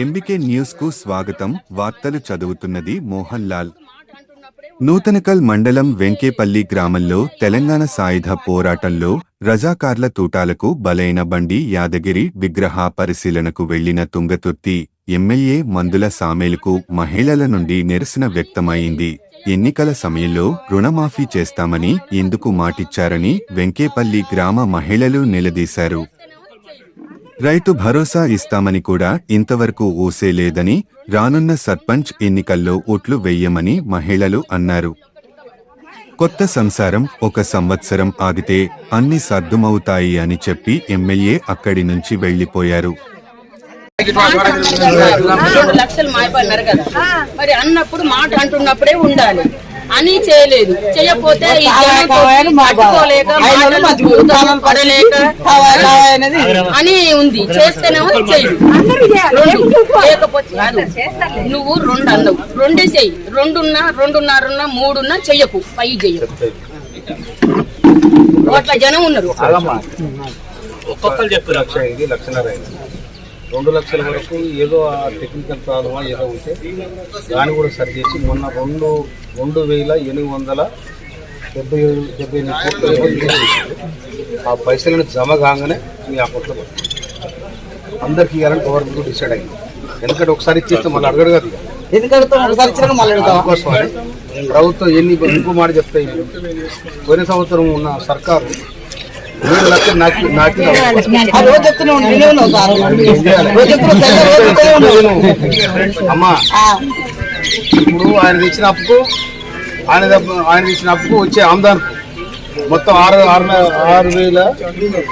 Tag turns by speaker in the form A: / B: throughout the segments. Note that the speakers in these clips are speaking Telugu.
A: ఎంబీకే న్యూస్ కు స్వాగతం. వార్తలు చదువుతున్నది మోహన్ లాల్. నూతనకల్ మండలం వెంకేపల్లి గ్రామంలో తెలంగాణ సాయుధ పోరాటంలో రజాకార్ల తూటాలకు బలైన బండి యాదగిరి విగ్రహ పరిశీలనకు వెళ్లిన తుంగతుర్తి ఎమ్మెల్యే మందుల సామేలుకు మహిళల నుండి నిరసన వ్యక్తమైంది. ఎన్నికల సమయంలో రుణమాఫీ చేస్తామని ఎందుకు మాటిచ్చారని వెంకేపల్లి గ్రామ మహిళలు నిలదీశారు. రైతు భరోసా ఇస్తామని కూడా ఇంతవరకు ఊసే లేదని, రానున్న సర్పంచ్ ఎన్నికల్లో ఓట్లు వెయ్యమని మహిళలు అన్నారు. కొత్త సంసారం 1 సంవత్సరం ఆగితే అన్ని సర్దుమవుతాయి అని చెప్పి ఎమ్మెల్యే అక్కడి నుంచి వెళ్లిపోయారు.
B: 2 లక్షలు మాయపడినారు కదా, మరి అన్నప్పుడు మాట అంటున్నప్పుడే ఉండాలి అని చేయలేదు. చేయకపోతే అని ఉంది. చేస్తేనేమో చెయ్యి, లేకపోతే నువ్వు 2 అన్నావు, 2 చెయ్యి. 2 2.5 3 చెయ్యకు, పై చెయ్యకు. అట్లా జనం ఉన్నారు.
C: ఒక్కొక్కరు చెప్పు 1,5 లక్షల 2 లక్షల వరకు ఏదో టెక్నికల్ ప్రాబ్లమ్ ఏదో ఉంటే దాన్ని కూడా సరి చేసి మొన్న 2,278 కోట్లు ఆ పైసలను జమ కాగానే మీ అకౌంట్లో అందరికి ఇవ్వాలని గవర్నమెంట్ డిసైడ్ అయింది. ఎందుకంటే ఒకసారి ఇచ్చేస్తే మళ్ళీ అడగడు కదా. అందుకోసమని ప్రభుత్వం ఇంకో మాట చెప్తాయి. పోయిన సంవత్సరం ఉన్న సర్కారు 7 లక్షలు అమ్మా. ఇప్పుడు ఆయన ఇచ్చిన అప్పుకు వచ్చే ఆమ్దాన్ మొత్తం 6,000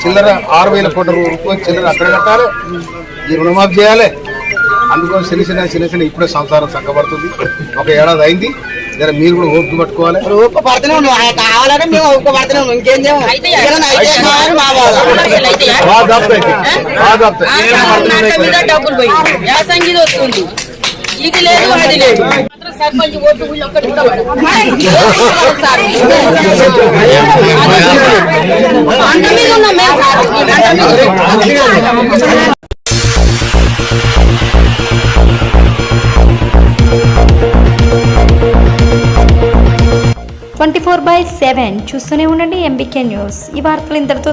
C: చిల్లర 6,000 కోట్ల రూపాయలు చిల్లర అక్కడ కట్టాలి, ఈ రుణమాఫీ చేయాలి. అందుకోసం చిన్న చిన్న ఇప్పుడే సంసారం చక్కబడుతుంది. 1 ఏడాది అయింది. జర మీరు కూడా ఓపిక పట్టుకోవాలి.
B: కావాలంటే మేము ఇంకేం డబ్బులు పోయి సంగీతం వస్తుంది. ఇది లేదు అది లేదు. సర్పంచ్ ఓటు ఒక్కటి అంట మీద ఉన్నాం మేము.
D: 24/7 చూస్తూనే ఉండండి ఎంబీకే న్యూస్. ఈ వార్తలు ఇంతటితో